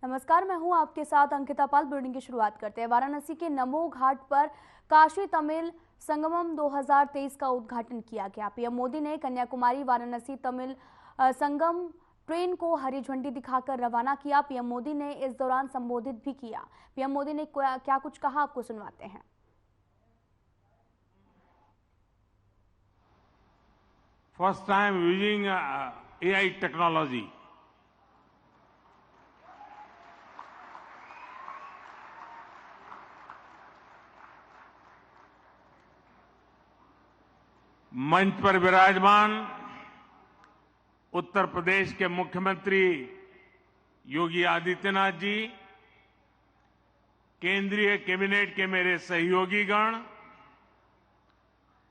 नमस्कार, मैं हूं आपके साथ अंकिता पाल। बुलेटिन की शुरुआत करते हैं। वाराणसी के नमो घाट पर काशी तमिल संगमम 2023 का उद्घाटन किया गया। पीएम मोदी ने कन्याकुमारी वाराणसी तमिल संगम ट्रेन को हरी झंडी दिखाकर रवाना किया। पीएम मोदी ने इस दौरान संबोधित भी किया। पीएम मोदी ने क्या कुछ कहा, आपको सुनवाते हैं। First time using AI technology. मंच पर विराजमान उत्तर प्रदेश के मुख्यमंत्री योगी आदित्यनाथ जी, केंद्रीय कैबिनेट के मेरे सहयोगीगण,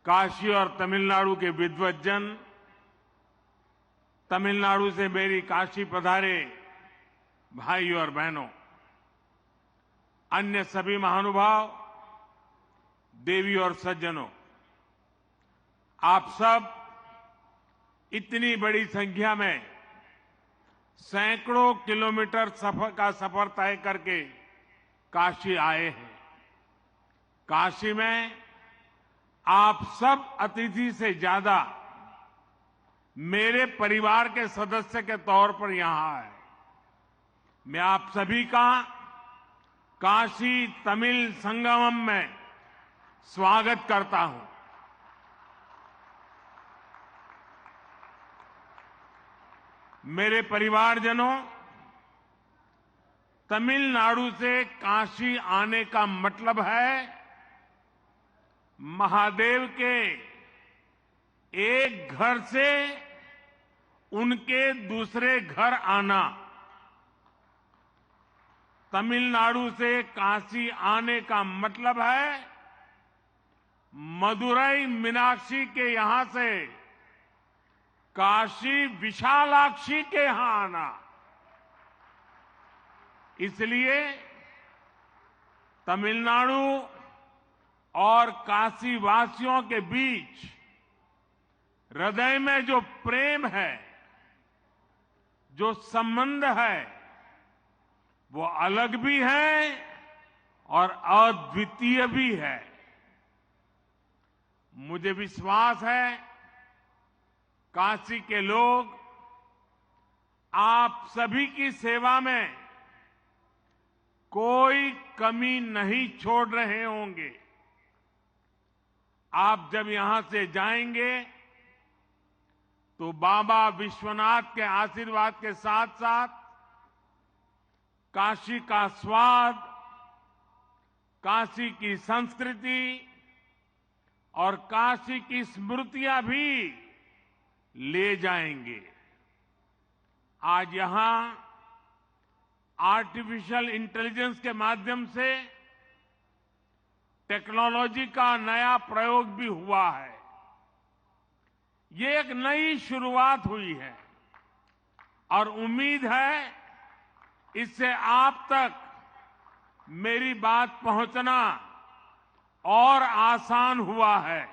काशी और तमिलनाडु के विद्वज्जन, तमिलनाडु से मेरी काशी पधारे भाई और बहनों, अन्य सभी महानुभाव, देवी और सज्जनों, आप सब इतनी बड़ी संख्या में सैकड़ों किलोमीटर का सफर तय करके काशी आए हैं। काशी में आप सब अतिथि से ज्यादा मेरे परिवार के सदस्य के तौर पर यहां आए। मैं आप सभी का काशी तमिल संगमम में स्वागत करता हूं। मेरे परिवारजनों, तमिलनाडु से काशी आने का मतलब है महादेव के एक घर से उनके दूसरे घर आना। तमिलनाडु से काशी आने का मतलब है मदुरई मीनाक्षी के यहां से काशी विशालाक्षी के यहां आना। इसलिए तमिलनाडु और काशी वासियों के बीच हृदय में जो प्रेम है, जो संबंध है, वो अलग भी है और अद्वितीय भी है। मुझे विश्वास है काशी के लोग आप सभी की सेवा में कोई कमी नहीं छोड़ रहे होंगे। आप जब यहां से जाएंगे तो बाबा विश्वनाथ के आशीर्वाद के साथ साथ काशी का स्वाद, काशी की संस्कृति और काशी की स्मृतियां भी ले जाएंगे। आज यहां आर्टिफिशियल इंटेलिजेंस के माध्यम से टेक्नोलॉजी का नया प्रयोग भी हुआ है। ये एक नई शुरुआत हुई है और उम्मीद है इससे आप तक मेरी बात पहुंचना और आसान हुआ है।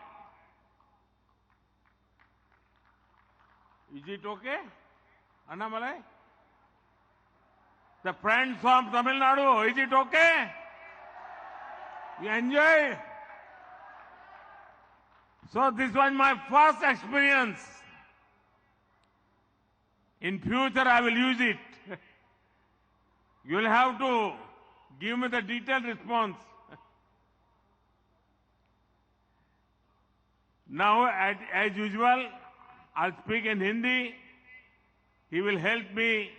Is it okay? Annamalai? The friends from Tamil Nadu, is it okay? You enjoy? So this was my first experience. In future I will use it. You will have to give me the detailed response. Now, as usual, I'll speak in Hindi. He will help me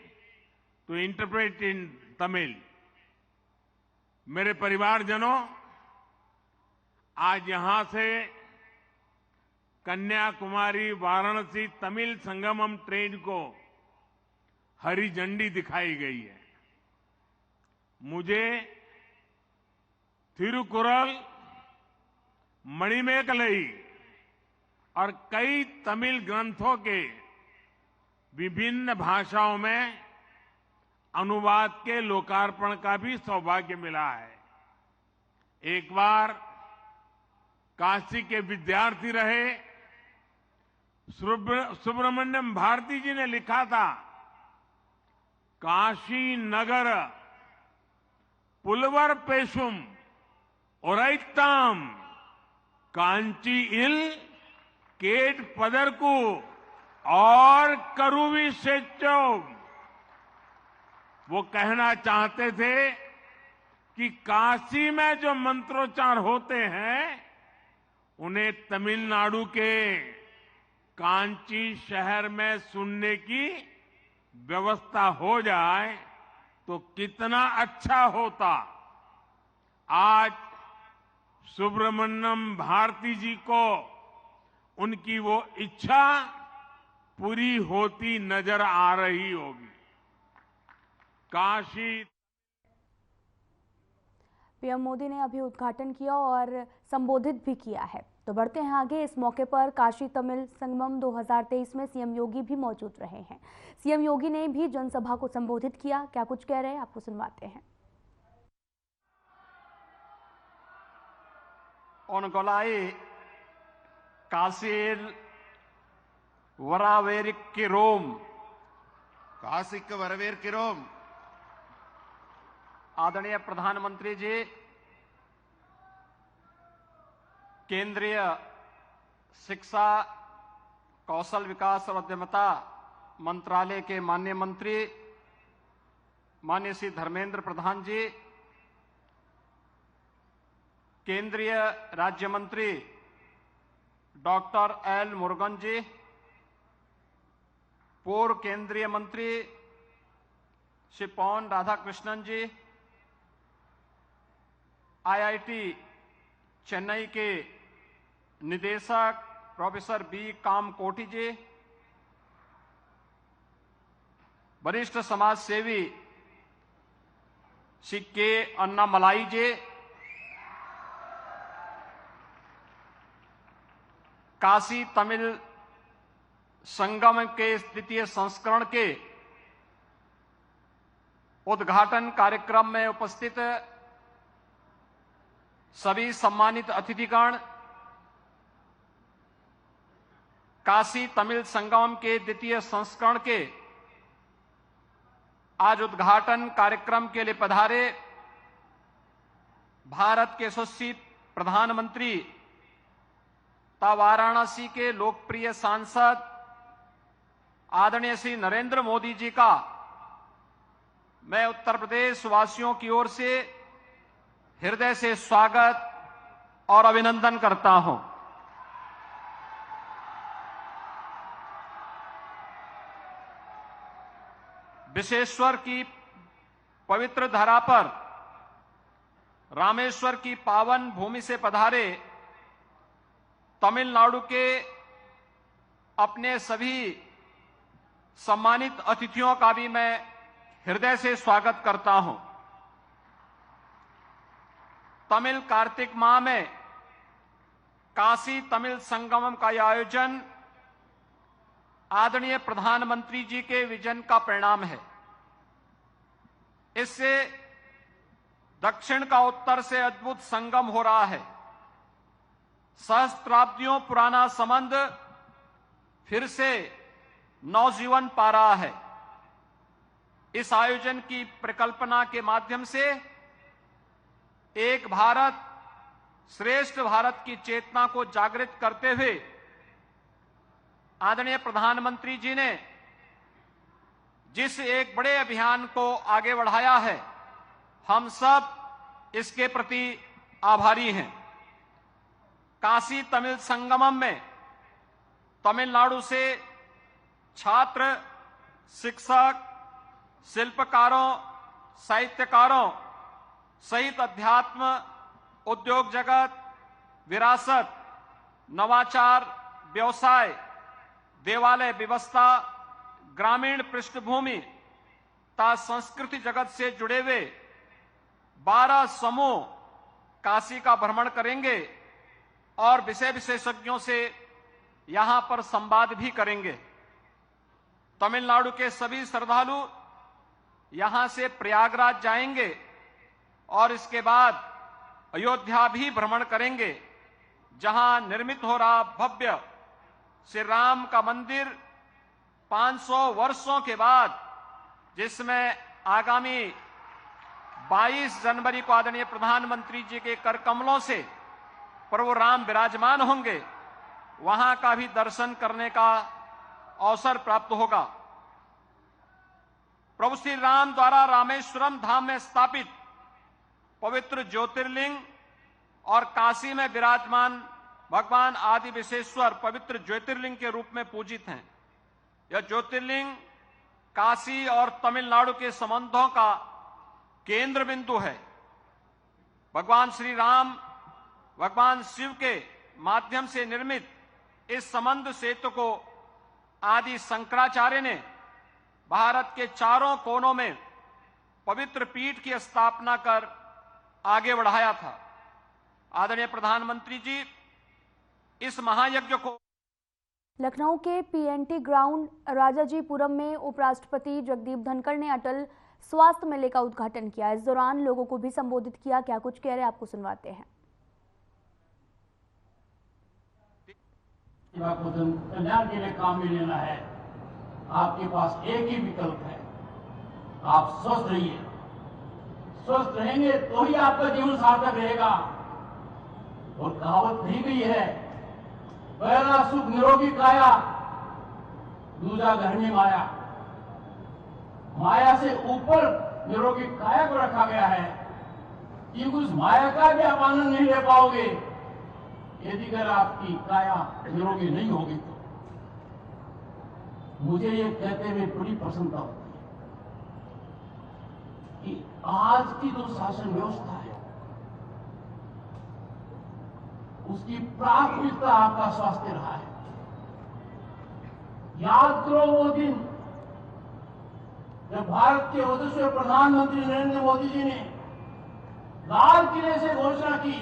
to interpret in Tamil. मेरे परिवारजनों, आज यहां से Kanyakumari Varanasi Tamil Sangamam train को हरी झंडी दिखाई गई है। मुझे थिरुकुरल, मणिमेकलई और कई तमिल ग्रंथों के विभिन्न भाषाओं में अनुवाद के लोकार्पण का भी सौभाग्य मिला है। एक बार काशी के विद्यार्थी रहे सुब्रमण्यम भारती जी ने लिखा था काशी नगर पुलवर पेशुम ओरैताम कांची इल केट पदरकू और करुवी सेच्चो। वो कहना चाहते थे कि काशी में जो मंत्रोच्चार होते हैं उन्हें तमिलनाडु के कांची शहर में सुनने की व्यवस्था हो जाए तो कितना अच्छा होता। आज सुब्रमण्यम भारती जी को उनकी वो इच्छा पूरी होती नजर आ रही होगी। काशी पीएम मोदी ने अभी उद्घाटन किया और संबोधित भी किया है। तो बढ़ते हैं आगे। इस मौके पर काशी तमिल संगमम 2023 में सीएम योगी भी मौजूद रहे हैं। सीएम योगी ने भी जनसभा को संबोधित किया। क्या कुछ कह रहे हैं आपको सुनवाते हैं। ओनगोलाई काशील वरावेरिक की रोम काशिक वरवेर किरोम। आदरणीय प्रधानमंत्री जी, केंद्रीय शिक्षा कौशल विकास और उद्यमिता मंत्रालय के माननीय मंत्री माननीय श्री धर्मेंद्र प्रधान जी, केंद्रीय राज्य मंत्री डॉक्टर एल मुरुगन जी, पूर्व केंद्रीय मंत्री श्री पॉन राधाकृष्णन जी, आईआईटी चेन्नई के निदेशक प्रोफेसर बी कामकोटी जी, वरिष्ठ समाज सेवी श्री के अन्नामलाई जी, काशी तमिल संगम के द्वितीय संस्करण के उद्घाटन कार्यक्रम में उपस्थित सभी सम्मानित अतिथिगण, काशी तमिल संगम के द्वितीय संस्करण के आज उद्घाटन कार्यक्रम के लिए पधारे भारत के यशस्वी प्रधानमंत्री तथा वाराणसी के लोकप्रिय सांसद आदरणीय श्री नरेंद्र मोदी जी का मैं उत्तर प्रदेश वासियों की ओर से हृदय से स्वागत और अभिनंदन करता हूं। विश्वेश्वर की पवित्र धरा पर रामेश्वर की पावन भूमि से पधारे तमिलनाडु के अपने सभी सम्मानित अतिथियों का भी मैं हृदय से स्वागत करता हूं। तमिल कार्तिक माह में काशी तमिल संगमम का यह आयोजन आदरणीय प्रधानमंत्री जी के विजन का परिणाम है। इससे दक्षिण का उत्तर से अद्भुत संगम हो रहा है। सहस्त्राब्दियों पुराना संबंध फिर से नवजीवन पा रहा है। इस आयोजन की परिकल्पना के माध्यम से एक भारत श्रेष्ठ भारत की चेतना को जागृत करते हुए आदरणीय प्रधानमंत्री जी ने जिस एक बड़े अभियान को आगे बढ़ाया है, हम सब इसके प्रति आभारी हैं। काशी तमिल संगमम में तमिलनाडु से छात्र, शिक्षक, शिल्पकारों, साहित्यकारों सहित अध्यात्म, उद्योग जगत, विरासत, नवाचार, व्यवसाय, देवालय व्यवस्था, ग्रामीण पृष्ठभूमि तथा संस्कृति जगत से जुड़े हुए 12 समूह काशी का भ्रमण करेंगे और विषय विशेषज्ञों से यहां पर संवाद भी करेंगे। तमिलनाडु के सभी श्रद्धालु यहां से प्रयागराज जाएंगे और इसके बाद अयोध्या भी भ्रमण करेंगे, जहां निर्मित हो रहा भव्य श्री राम का मंदिर 500 वर्षों के बाद जिसमें आगामी 22 जनवरी को आदरणीय प्रधानमंत्री जी के कर कमलों से प्रभु राम विराजमान होंगे, वहां का भी दर्शन करने का अवसर प्राप्त होगा। प्रभु श्री राम द्वारा रामेश्वरम धाम में स्थापित पवित्र ज्योतिर्लिंग और काशी में विराजमान भगवान आदि विश्वेश्वर पवित्र ज्योतिर्लिंग के रूप में पूजित हैं। यह ज्योतिर्लिंग काशी और तमिलनाडु के संबंधों का केंद्र बिंदु है। भगवान श्री राम भगवान शिव के माध्यम से निर्मित इस संबंध सेतु को आदि शंकराचार्य ने भारत के चारों कोनों में पवित्र पीठ की स्थापना कर आगे बढ़ाया था। आदरणीय प्रधानमंत्री जी इस महायज्ञ को लखनऊ के पीएनटी ग्राउंड राजाजीपुरम में उपराष्ट्रपति जगदीप धनखड़ ने अटल स्वास्थ्य मेले का उद्घाटन किया। इस दौरान लोगों को भी संबोधित किया। क्या कुछ कह रहे हैं आपको सुनवाते हैं। आपको जन कल्याण के लिए काम में लेना है, आपके पास एक ही विकल्प है, आप स्वस्थ रहिए। स्वस्थ रहेंगे तो ही आपका जीवन सार्थक रहेगा। और कहावत कही गई है, पहला सुख निरोगी काया, दूसरा घर में माया। माया से ऊपर निरोगी काया को रखा गया है, क्योंकि उस माया का भी आप आनंद नहीं ले पाओगे यदि अगर आपकी काया निरोगी नहीं होगी। तो मुझे ये कहते हुए बड़ी प्रसन्नता होती है कि आज की जो शासन व्यवस्था है उसकी प्राथमिकता आपका स्वास्थ्य रहा है। याद करो वो दिन जब भारत के यशस्वी प्रधानमंत्री नरेंद्र मोदी जी ने लाल किले से घोषणा की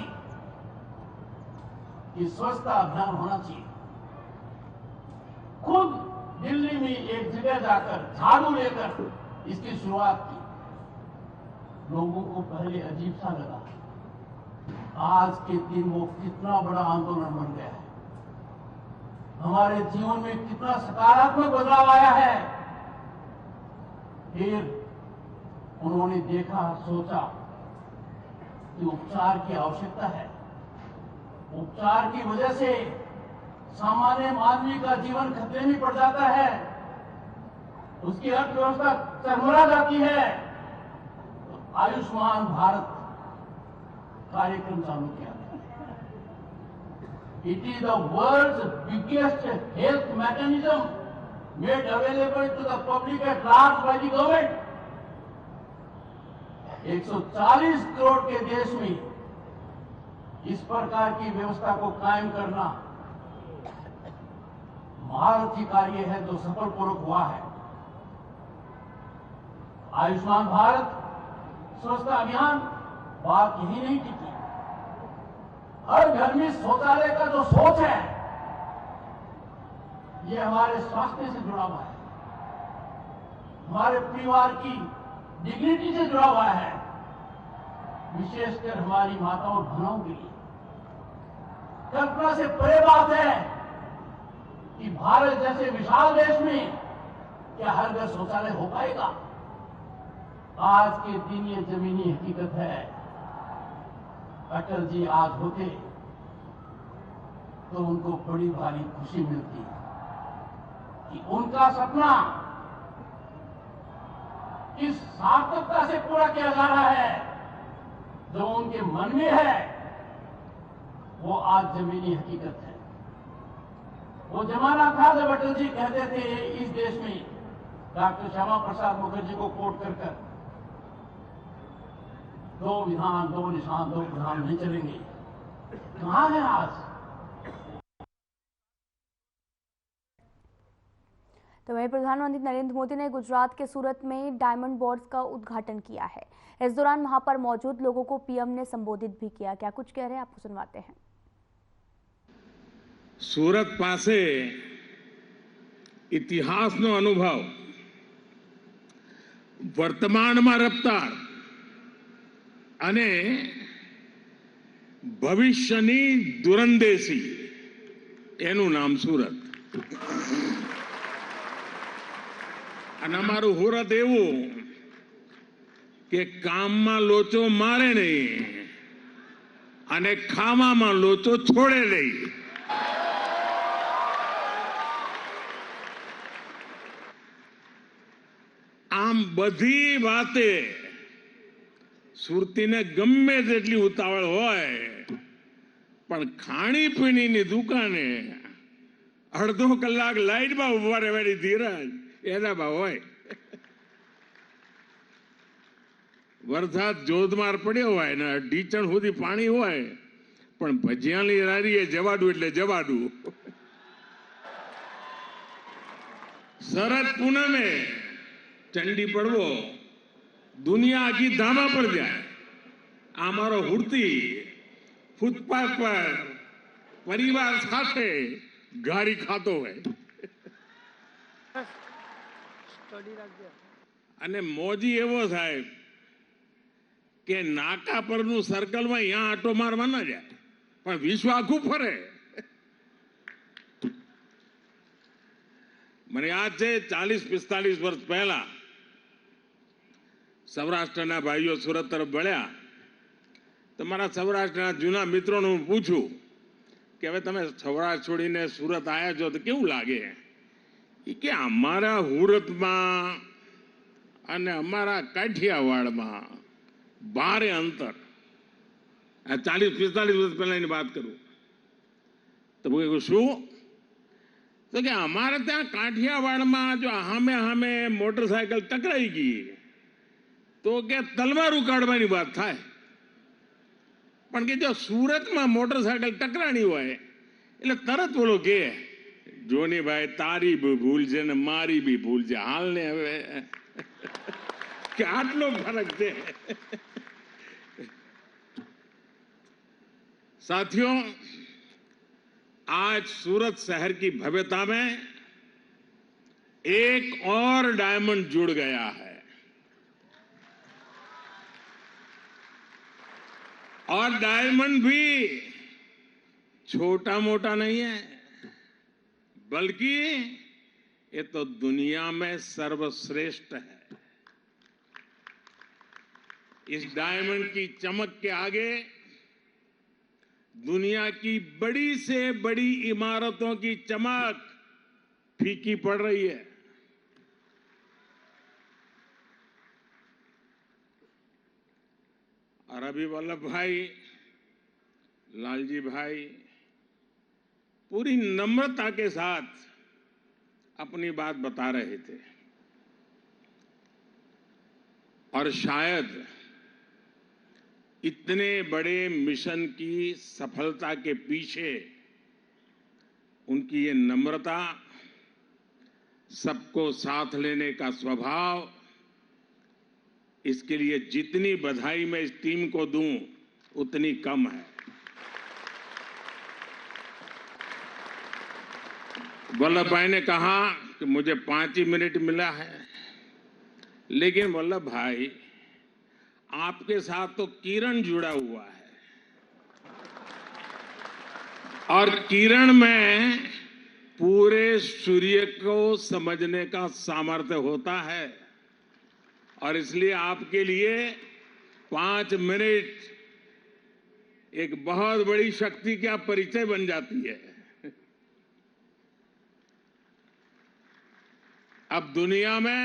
कि स्वच्छता अभियान होना चाहिए। खुद दिल्ली में एक जगह जाकर झाड़ू लेकर इसकी शुरुआत की। लोगों को पहले अजीब सा लगा, आज के दिन वो कितना बड़ा आंदोलन बन गया है, हमारे जीवन में कितना सकारात्मक बदलाव आया है। फिर उन्होंने देखा, सोचा कि उपचार की आवश्यकता है। उपचार की वजह से सामान्य आदमी का जीवन खतरे में पड़ जाता है, उसकी अर्थव्यवस्था चरमरा जाती है। तो आयुष्मान भारत कार्यक्रम चालू किया गया। It is the world's biggest health mechanism made available to the public at large by the government. 140 crore के देश में इस प्रकार की व्यवस्था को कायम करना भारत ही कार्य है जो सफलपूर्वक हुआ है। आयुष्मान भारत स्वच्छता अभियान बात यही नहीं टिकी। हर घर में शौचालय का जो सोच है ये हमारे स्वास्थ्य से जुड़ा हुआ है, हमारे परिवार की डिग्निटी से जुड़ा हुआ है, विशेषकर हमारी माताओं और बहनों के लिए। कल्पना से परे बात है कि भारत जैसे विशाल देश में क्या हर घर शौचालय हो पाएगा। आज के दिन ये जमीनी हकीकत है। अटल जी आज होते तो उनको बड़ी भारी खुशी मिलती कि उनका सपना इस सार्थकता से पूरा किया जा रहा है जो उनके मन में है, वो आज जमीनी हकीकत है। वो जमाना था जब अटल जी कहते थे इस देश में डॉक्टर श्यामा प्रसाद मुखर्जी को कोट कर दो विधान दो निशान दो प्रधान नहीं चलेंगे। कहां है आज? तो वहीं प्रधानमंत्री नरेंद्र मोदी ने गुजरात के सूरत में डायमंड बोर्ड्स का उद्घाटन किया है। इस दौरान वहां पर मौजूद लोगों को पीएम ने संबोधित भी किया। क्या कुछ कह रहे हैं आपको सुनवाते हैं। सूरत पासे इतिहासनो अनुभव वर्तमाનમાં રફતાર અને ભવિષ્યની દૂરંદેશી એનું નામ સુરત। અને અમારું હુરત એવું કે કામમાં લોચો મારે નહીં અને ખાવામાં લોચો છોડે નહીં. આમ બધી વાતે સુરતીને ગમે તેટલી ઉતાવળ હોય પણ ખાણીપીણીની દુકાને અડધો કલાક લાઈટમાં ઉભા રહેવાની ધીરજ એનામાં હોય. વરસાદ જોધમાર પડ્યો હોય ને ઢીચણ સુધી પાણી હોય પણ ભજીયાની રારીએ જવાડું એટલે જવાડું. શરદ પૂનમે ચંડી પડવો દુનિયા આખી ધામા પર જાય. આ મારો હુરતી ફૂટપાથ પર પરિવાર સાથે ગાડી ખાતો હોય અને મોજી એવો સાહેબ કે નાકા પરનું સર્કલમાં અહીંયા આટો મારવા ના જાય પણ વિશ્વ આખું ફરે. મને યાદ છે 40-45 વર્ષ પહેલા સૌરાષ્ટ્રના ભાઈઓ સુરત તરફ વળ્યા તો મારા સૌરાષ્ટ્રના જૂના મિત્રોને હું પૂછું કે હવે તમે સૌરાષ્ટ્ર છોડીને સુરત આવ્યા છો તો કેવું લાગે? કે અમારા હુરતમાં અને અમારા કાઠિયાવાડમાં ભારે અંતર. આ 40-45 વર્ષ પહેલાની વાત કરું તો શું તો કે અમારે ત્યાં કાઠિયાવાડમાં જો હામે મોટરસાયકલ ટકરાઈ ગઈ તો કે તલવાર ઉકાળવાની વાત થાય પણ કે જો સુરતમાં મોટરસાયકલ ટકરાણી હોય એટલે તરત બોલો કે જોની ભાઈ તારી બી ભૂલ છે ને મારી બી ભૂલ છે. હાલ ને હવે કે આટલો ફરક છે. साथियों, आज सूरत शहर की भव्यता में एक और डायमंड जुड़ गया है और डायमंड भी छोटा मोटा नहीं है बल्कि ये तो दुनिया में सर्वश्रेष्ठ है. इस डायमंड की चमक के आगे दुनिया की बड़ी से बड़ी इमारतों की चमक फीकी पड़ रही है. और अभी वल्लभ भाई, लालजी भाई पूरी नम्रता के साथ अपनी बात बता रहे थे और शायद इतने बड़े मिशन की सफलता के पीछे उनकी ये नम्रता, सबको साथ लेने का स्वभाव, इसके लिए जितनी बधाई मैं इस टीम को दूं उतनी कम है. वल्लभ भाई ने कहा कि मुझे 5 ही मिनट मिला है, लेकिन वल्लभ भाई आपके साथ तो किरण जुड़ा हुआ है और किरण में पूरे सूर्य को समझने का सामर्थ्य होता है और इसलिए आपके लिए 5 मिनट एक बहुत बड़ी शक्ति का परिचय बन जाती है. अब दुनिया में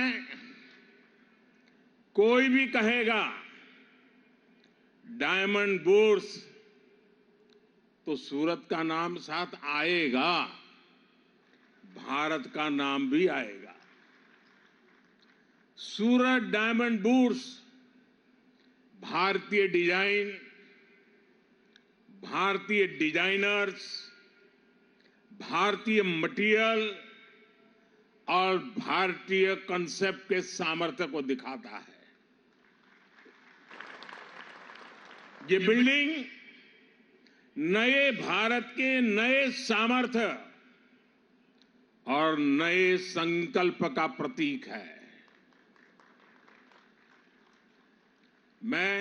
कोई भी कहेगा डायमंड बुर्स तो सूरत का नाम साथ आएगा, भारत का नाम भी आएगा. सूरत डायमंड बुर्स भारतीय डिजाइन, भारतीय डिजाइनर्स, भारतीय मटेरियल और भारतीय कॉन्सेप्ट के सामर्थ्य को दिखाता है. ये बिल्डिंग नए भारत के नए सामर्थ्य और नए संकल्प का प्रतीक है. मैं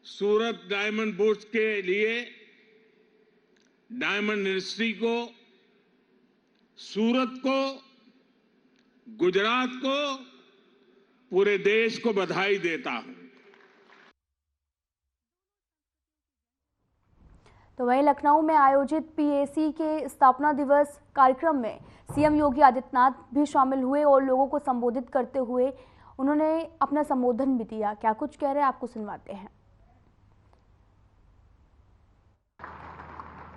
सूरत डायमंड बुर्स के लिए डायमंड इंडस्ट्री को, सूरत को गुजरात को, पूरे देश को बधाई देता हूं। तो वहीं लखनऊ में आयोजित पीएसी के स्थापना दिवस कार्यक्रम में सीएम योगी आदित्यनाथ भी शामिल हुए और लोगों को संबोधित करते हुए उन्होंने अपना संबोधन भी दिया। क्या कुछ कह रहे हैं आपको सुनवाते हैं।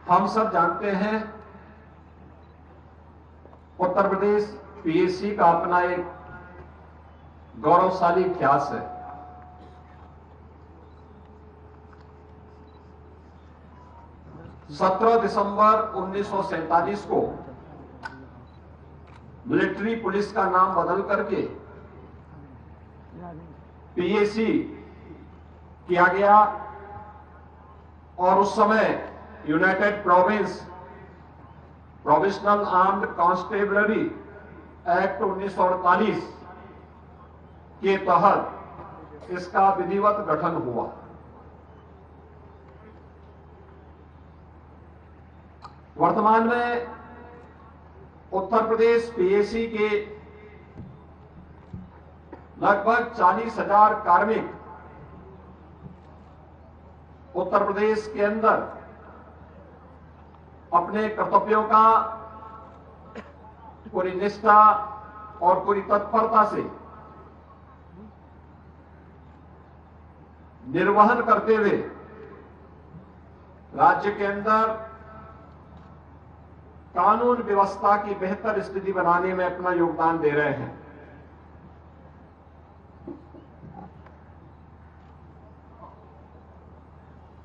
हम सब जानते हैं उत्तर प्रदेश पीएसी का अपना एक गौरवशाली इतिहास है। दिसंबर 1947 को मिलिट्री पुलिस का नाम बदल करके पीएसी किया गया और उस समय United provisional armed constabulary act 1948 के तहत इसका विधिवत गठन हुआ। वर्तमान में उत्तर प्रदेश पीएसी के लगभग 40,000 कार्मिक उत्तर प्रदेश के अंदर अपने कर्तव्यों का पूरी निष्ठा और पूरी तत्परता से निर्वहन करते हुए राज्य के अंदर कानून व्यवस्था की बेहतर स्थिति बनाने में अपना योगदान दे रहे हैं।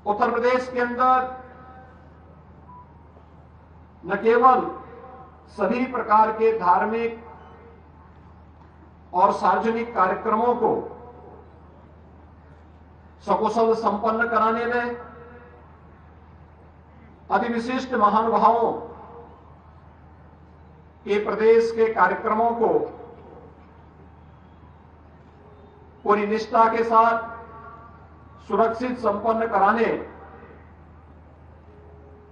उत्तर प्रदेश के अंदर न केवल सभी प्रकार के धार्मिक और सार्वजनिक कार्यक्रमों को सकुशल संपन्न कराने में अति विशिष्ट महानुभावों के प्रदेश के कार्यक्रमों को पूरी निष्ठा के साथ सुरक्षित संपन्न कराने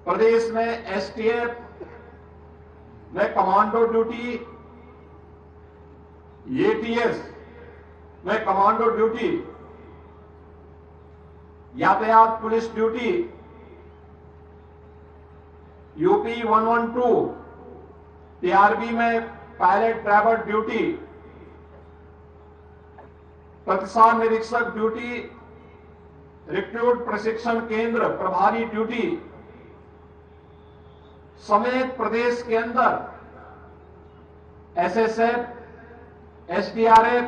प्रदेश में एसटीएफ में कमांडो ड्यूटी, एटीएस में कमांडो ड्यूटी, यातायात पुलिस ड्यूटी, यूपी 112 टीआरबी में पायलट ड्राइवर ड्यूटी, प्रतिसाद निरीक्षक ड्यूटी, रिक्रूट प्रशिक्षण केंद्र प्रभारी ड्यूटी समेत प्रदेश के अंदर एसएसएफ, एसडीआरएफ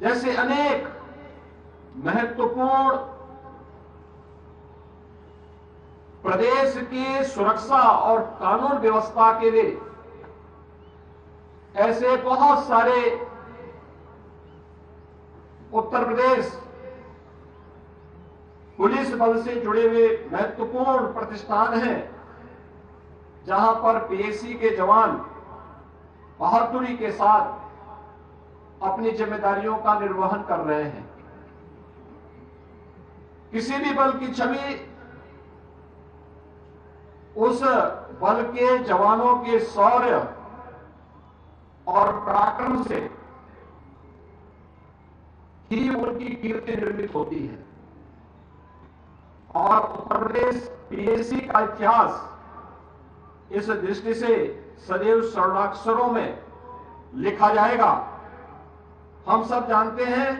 जैसे अनेक महत्वपूर्ण प्रदेश की सुरक्षा और कानून व्यवस्था के लिए ऐसे बहुत सारे उत्तर प्रदेश पुलिस बल से जुड़े हुए महत्वपूर्ण प्रतिष्ठान हैं, जहां पर पीएसी के जवान बहादुरी के साथ अपनी जिम्मेदारियों का निर्वहन कर रहे हैं। किसी भी बल की छवि उस बल के जवानों के शौर्य और पराक्रम से ही उनकी कीर्ति निर्मित होती है। और उत्तर प्रदेश पीएसी का इतिहास इस दृष्टि से सदैव स्वर्णाक्षरों में लिखा जाएगा। हम सब जानते हैं,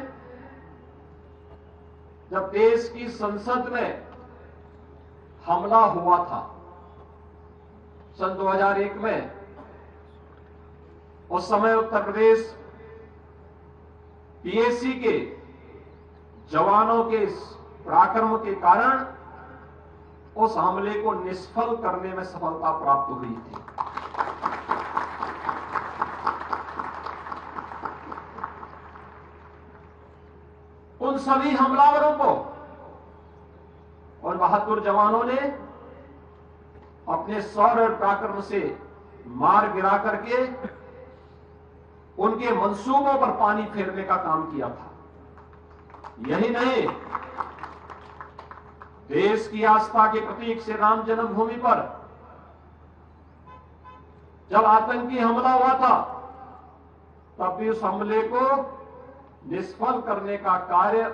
जब देश की संसद में हमला हुआ था सन 2001 में, उस समय उत्तर प्रदेश पीएसी के जवानों के पराक्रम के कारण उस हमले को निष्फल करने में सफलता प्राप्त हुई थी। उन सभी हमलावरों को उन बहादुर जवानों ने अपने शौर्य और पराक्रम से मार गिरा करके उनके मंसूबों पर पानी फेरने का काम किया था। यही नहीं, देश की आस्था के प्रतीक से राम जन्मभूमि पर जब आतंकी हमला हुआ था तब भी उस हमले को निष्फल करने का कार्य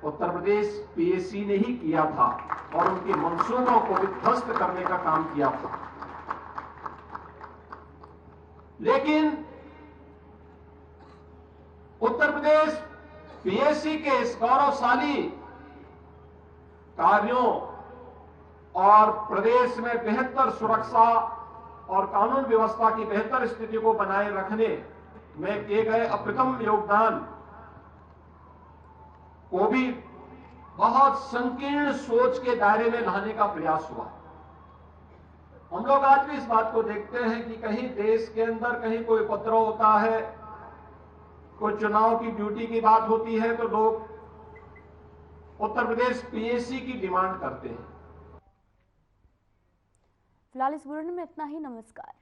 उत्तर प्रदेश पीएसी ने ही किया था और उनके मंसूबों को विध्वस्त करने का काम किया था। लेकिन उत्तर प्रदेश पीएसी के इस गौरवशाली कार्यों और प्रदेश में बेहतर सुरक्षा और कानून व्यवस्था की बेहतर स्थिति को बनाए रखने में किए गए अप्रतिम योगदान को भी बहुत संकीर्ण सोच के दायरे में लाने का प्रयास हुआ। हम लोग आज भी इस बात को देखते हैं कि कहीं देश के अंदर कहीं कोई उपद्रव होता है, कोई चुनाव की ड्यूटी की बात होती है तो लोग उत्तर प्रदेश पीएसी की डिमांड करते हैं। फिलहाल इस बुलेटिन में इतना ही। नमस्कार।